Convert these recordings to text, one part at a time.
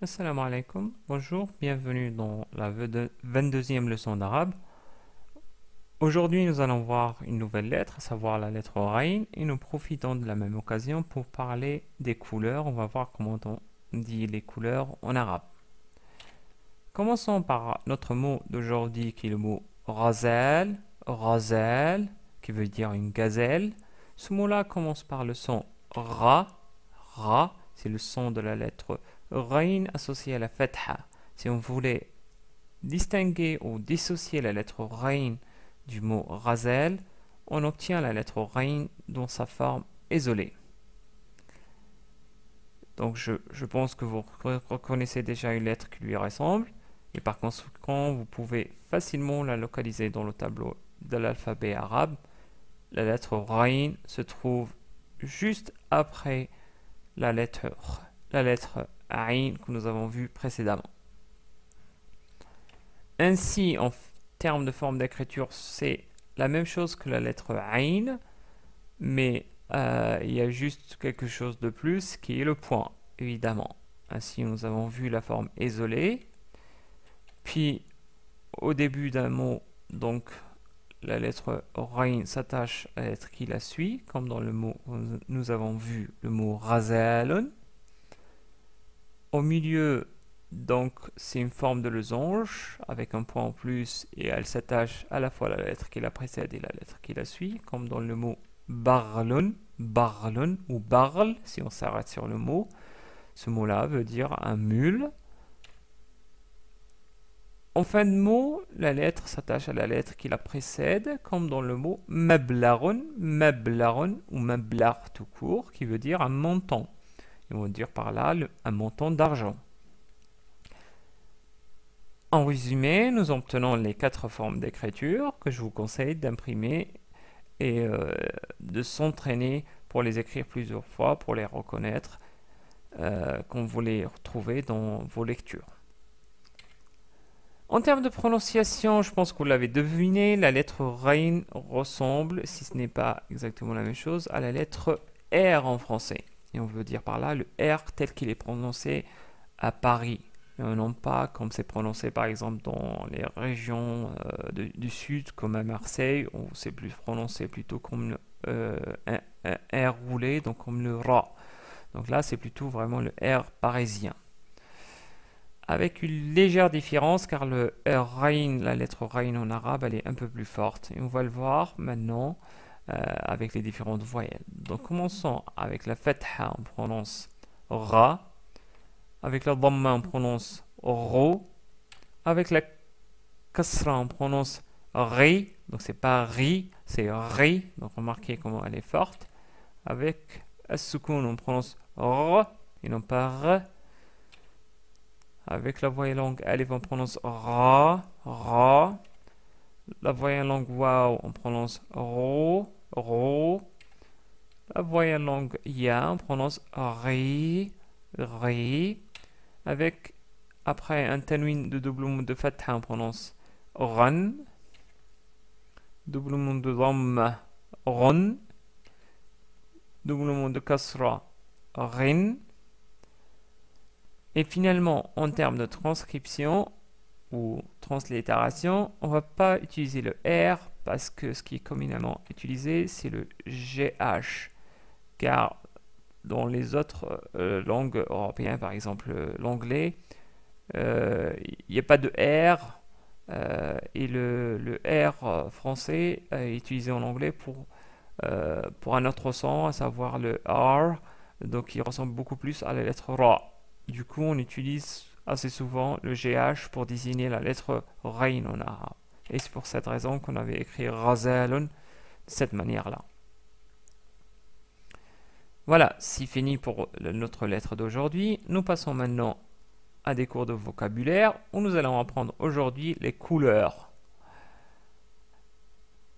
Assalamu alaikum, bonjour, bienvenue dans la 22e leçon d'arabe. Aujourd'hui, nous allons voir une nouvelle lettre, à savoir la lettre Rain, et nous profitons de la même occasion pour parler des couleurs. On va voir comment on dit les couleurs en arabe. Commençons par notre mot d'aujourd'hui qui est le mot ghazal, ghazal, qui veut dire une gazelle. Ce mot-là commence par le son ra, ra, c'est le son de la lettre Rain associé à la fatha. Si on voulait distinguer ou dissocier la lettre Rain du mot ghazal, on obtient la lettre Rain dans sa forme isolée. Donc je pense que vous reconnaissez déjà une lettre qui lui ressemble et par conséquent vous pouvez facilement la localiser dans le tableau de l'alphabet arabe. La lettre Rain se trouve juste après la lettre Ain que nous avons vue précédemment. Ainsi, en termes de forme d'écriture, c'est la même chose que la lettre Ain, mais il y a juste quelque chose de plus qui est le point, évidemment. Ainsi, nous avons vu la forme isolée. Puis, au début d'un mot, donc, la lettre Rain s'attache à la lettre qui la suit, comme dans le mot, nous avons vu le mot Razalun. Au milieu, donc, c'est une forme de losange avec un point en plus et elle s'attache à la fois à la lettre qui la précède et la lettre qui la suit, comme dans le mot barlun, barlun ou barl, si on s'arrête sur le mot. Ce mot-là veut dire un mule. En fin de mot, la lettre s'attache à la lettre qui la précède, comme dans le mot mablarun, mablarun ou mablar tout court, qui veut dire un montant. Et on va dire par là un montant d'argent. En résumé, nous obtenons les 4 formes d'écriture que je vous conseille d'imprimer et de s'entraîner pour les écrire plusieurs fois, pour les reconnaître quand vous les retrouvez dans vos lectures. En termes de prononciation, je pense que vous l'avez deviné, la lettre Rain ressemble, si ce n'est pas exactement la même chose, à la lettre R en français. Et on veut dire par là le R tel qu'il est prononcé à Paris. Non pas comme c'est prononcé par exemple dans les régions du sud comme à Marseille, où c'est plus prononcé plutôt comme un R roulé, donc comme le RA. Donc là c'est plutôt vraiment le R parisien. Avec une légère différence car le R Rain, la lettre Rain en arabe, elle est un peu plus forte. Et on va le voir maintenant avec les différentes voyelles. Donc commençons avec la Fatha, on prononce Ra. Avec la Dhamma, on prononce Ro. Avec la Kasra, on prononce Ri. Donc c'est pas Ri, c'est Ri. Donc remarquez comment elle est forte. Avec As-Sukun, on prononce R et non pas R. Avec la voyelle longue Alif, on prononce Ra, Ra. La voyelle longue Waw, on prononce Ro, Ro. La voyelle longue Ya, on prononce Ri, Ri. Avec, après un tanwin de doublement de fatha, on prononce Ran. Doublement de dhamma, Ron. Doublement de kasra, Rin. Et finalement, en termes de transcription ou translittération, on ne va pas utiliser le R parce que ce qui est communément utilisé, c'est le GH. Car dans les autres langues européennes, par exemple l'anglais, il n'y a pas de R et le R français est utilisé en anglais pour un autre son, à savoir le R, donc il ressemble beaucoup plus à la lettre Ra. Du coup, on utilise assez souvent le GH pour désigner la lettre Rain en arabe. Et c'est pour cette raison qu'on avait écrit Razalun de cette manière-là. Voilà, c'est fini pour notre lettre d'aujourd'hui. Nous passons maintenant à des cours de vocabulaire où nous allons apprendre aujourd'hui les couleurs.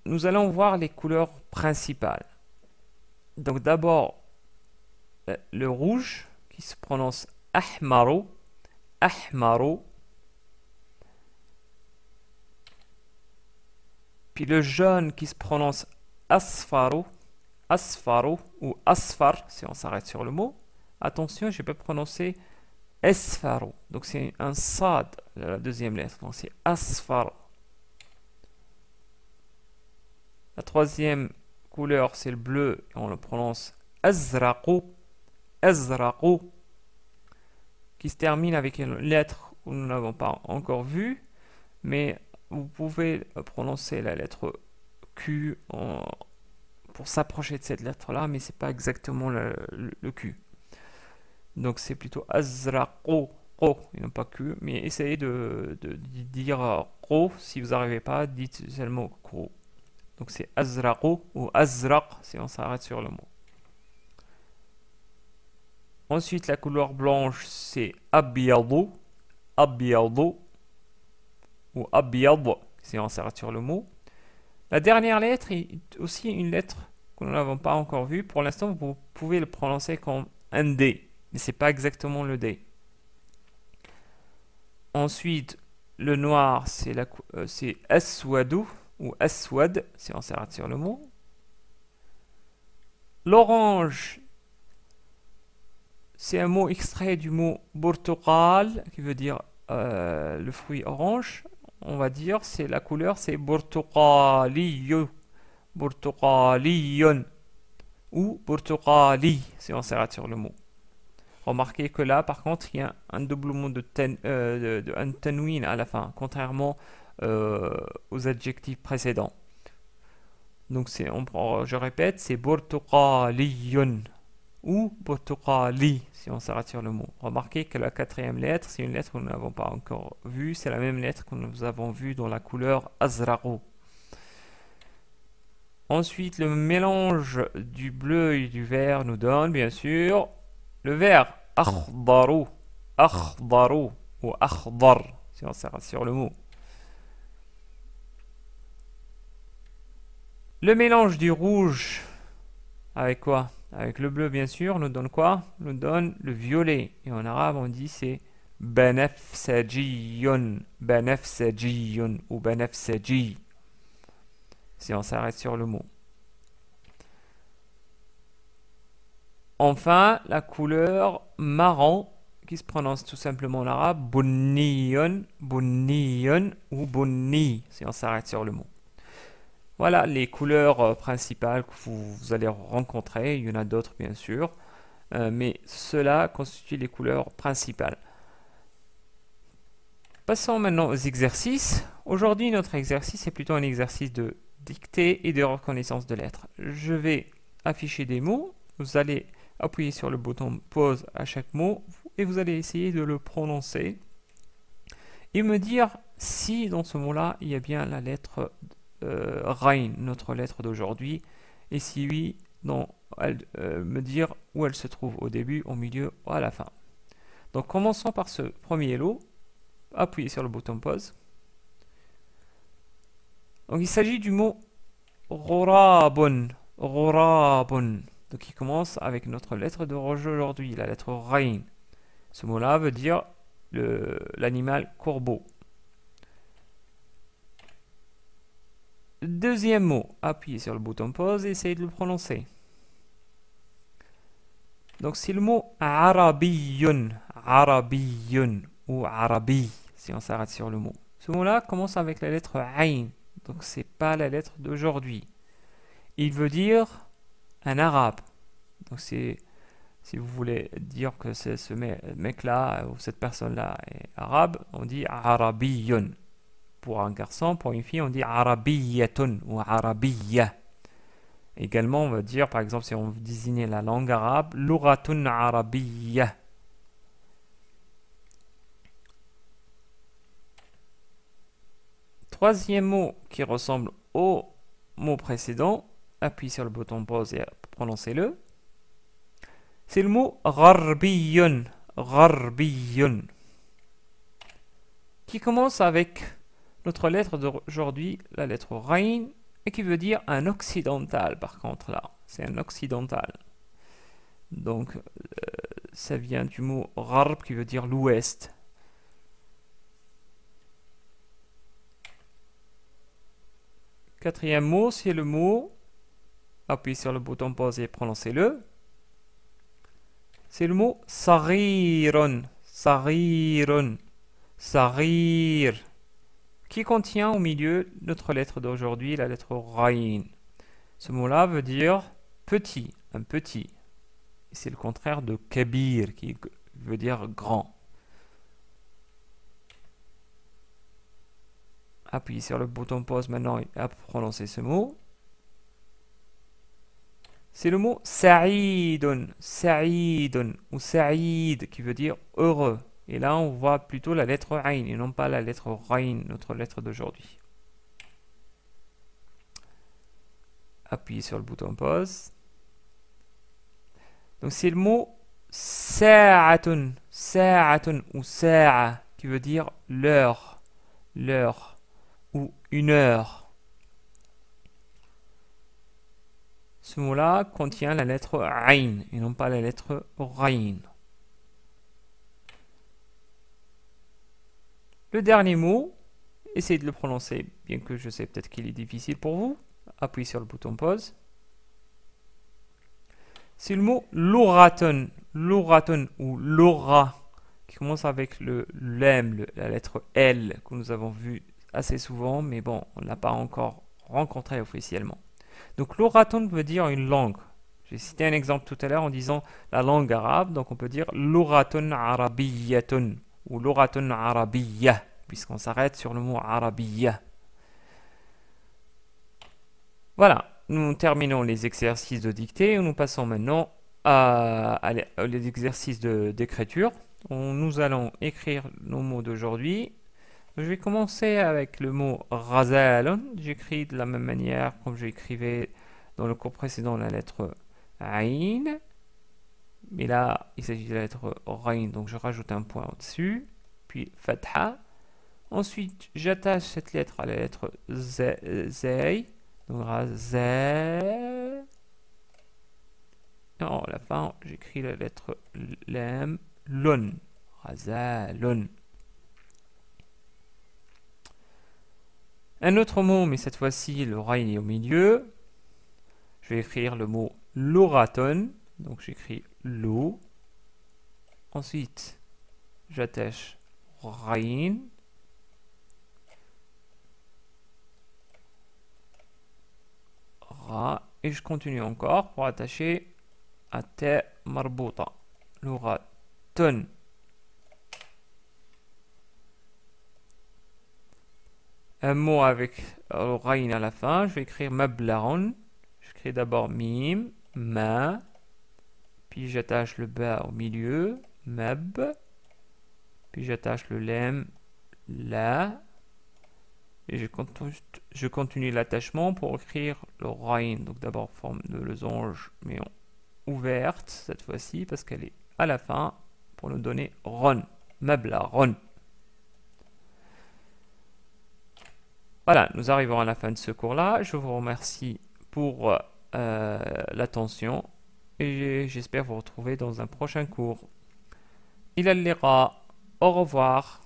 Nous allons voir les couleurs principales. Donc d'abord, le rouge qui se prononce ahmaru, ahmaru. Puis le jaune qui se prononce asfaru, asfaru ou asfar si on s'arrête sur le mot. Attention, je peux prononcer Asfaru. Donc c'est un sad, la deuxième lettre. Donc c'est asfar. La troisième couleur, c'est le bleu. Et on le prononce azraqu. Azraqu. Qui se termine avec une lettre que nous n'avons pas encore vue. Mais vous pouvez prononcer la lettre Q pour s'approcher de cette lettre-là. Mais c'est pas exactement le Q. Donc c'est plutôt azraqu. Ro, et non pas Q, mais essayez de dire ro. Si vous n'arrivez pas, dites seulement ro. Donc c'est azraqu ou azraq si on s'arrête sur le mot. Ensuite, la couleur blanche, c'est abyadu, abyadu ou abyad si on s'arrête sur le mot. La dernière lettre est aussi une lettre que nous n'avons pas encore vue. Pour l'instant, vous pouvez le prononcer comme un D, mais c'est pas exactement le D. Ensuite, le noir, c'est aswadu ou aswad, si on s'arrête sur le mot. L'orange, c'est un mot extrait du mot burtuqal, qui veut dire le fruit orange. On va dire, c'est la couleur, c'est burtuqaliyu, burtuqaliyun ou burtuqali, si on s'arrête sur le mot. Remarquez que là, par contre, il y a un doublement de tanwin à la fin, contrairement aux adjectifs précédents. Donc, je répète, c'est burtuqaliyun ou burtuqali, si on s'arrête sur le mot. Remarquez que la quatrième lettre, c'est une lettre que nous n'avons pas encore vue. C'est la même lettre que nous avons vue dans la couleur azraqu. Ensuite, le mélange du bleu et du vert nous donne, bien sûr, le vert, akhdaru, akhdaru ou akhdar, si on s'arrête sur le mot. Le mélange du rouge avec quoi? Avec le bleu, bien sûr, nous donne quoi? Nous donne le violet. Et en arabe, on dit c'est banafsajiyun, banafsajiyun ou banafsaji, si on s'arrête sur le mot. Enfin, la couleur marron, qui se prononce tout simplement en arabe, bunniyon, bunniyon ou bunni, si on s'arrête sur le mot. Voilà les couleurs principales que vous allez rencontrer. Il y en a d'autres, bien sûr, mais cela constitue les couleurs principales. Passons maintenant aux exercices. Aujourd'hui, notre exercice est plutôt un exercice de dictée et de reconnaissance de lettres. Je vais afficher des mots. Vous allez appuyer sur le bouton pause à chaque mot et vous allez essayer de le prononcer et me dire si dans ce mot-là, il y a bien la lettre Rain, notre lettre d'aujourd'hui, et si oui, me dire où elle se trouve au début, au milieu ou à la fin. Donc commençons par ce premier lot. Appuyez sur le bouton pause. Donc il s'agit du mot Ghurabun, Ghurabun. Donc il commence avec notre lettre d'aujourd'hui, la lettre Rain. Ce mot-là veut dire l'animal corbeau. Deuxième mot, appuyez sur le bouton pause et essayez de le prononcer. Donc c'est le mot arabiyun, arabiyun ou arabi, si on s'arrête sur le mot. Ce mot-là commence avec la lettre ayn, donc c'est pas la lettre d'aujourd'hui. Il veut dire un arabe. Donc c'est, si vous voulez dire que ce mec-là ou cette personne-là est arabe, on dit arabiyun. Pour un garçon, pour une fille, on dit arabiyatun ou arabiyya. Également, on va dire, par exemple, si on veut désigner la langue arabe, lugatun arabiyya. Troisième mot qui ressemble au mot précédent, appuyez sur le bouton pause et prononcez-le. C'est le mot gharbiyun, gharbiyun, qui commence avec notre lettre d'aujourd'hui, la lettre Rain, et qui veut dire un occidental, par contre, là. C'est un occidental. Donc, ça vient du mot Gharb, qui veut dire l'ouest. Quatrième mot, c'est le mot, appuyez sur le bouton pause et prononcez-le. C'est le mot Sagiron, صغير صغير qui contient au milieu notre lettre d'aujourd'hui, la lettre Rain. Ce mot-là veut dire petit, un petit. C'est le contraire de kabir qui veut dire grand. Appuyez sur le bouton pause maintenant et à prononcer ce mot. C'est le mot sa'idun, sa'idun ou sa'id qui veut dire heureux. Et là, on voit plutôt la lettre Ain et non pas la lettre Rain, notre lettre d'aujourd'hui. Appuyez sur le bouton pause. Donc c'est le mot sa'atun, sa'atun ou sa'a qui veut dire l'heure, l'heure ou une heure. Ce mot-là contient la lettre Ain et non pas la lettre Rain. Le dernier mot, essayez de le prononcer, bien que je sais peut-être qu'il est difficile pour vous. Appuyez sur le bouton pause. C'est le mot louraton, louraton ou lora, qui commence avec le lem, la lettre L, que nous avons vu assez souvent, mais bon, on ne l'a pas encore rencontré officiellement. Donc louraton veut dire une langue. J'ai cité un exemple tout à l'heure en disant la langue arabe, donc on peut dire louraton arabiyyatun ou louraton arabiyya, puisqu'on s'arrête sur le mot arabiyya. Voilà, nous terminons les exercices de dictée et nous passons maintenant à les exercices d'écriture. Nous allons écrire nos mots d'aujourd'hui. Je vais commencer avec le mot razalun. J'écris de la même manière comme j'écrivais dans le cours précédent la lettre Ain. Mais là, il s'agit de la lettre Rain, donc je rajoute un point au-dessus. Puis Fatha. Ensuite, j'attache cette lettre à la lettre Zay. Donc Razal. Et à la fin, j'écris la lettre Lam. Lun. Razalun. Un autre mot, mais cette fois-ci, le Rain est au milieu. Je vais écrire le mot louraton. Donc j'écris lo. Ensuite, j'attache Rain. Ra. Et je continue encore pour attacher à ta marbuta. Louraton. Un mot avec Rain à la fin, je vais écrire mablaron. J'écris d'abord mim, ma, puis j'attache le ba au milieu, mab, puis j'attache le lem, la, et je continue l'attachement pour écrire le Rain. Donc d'abord forme de losange, mais ouverte cette fois-ci, parce qu'elle est à la fin, pour nous donner ron, mablaron. Voilà, nous arrivons à la fin de ce cours-là. Je vous remercie pour l'attention et j'espère vous retrouver dans un prochain cours. إلى اللقاء. Au revoir.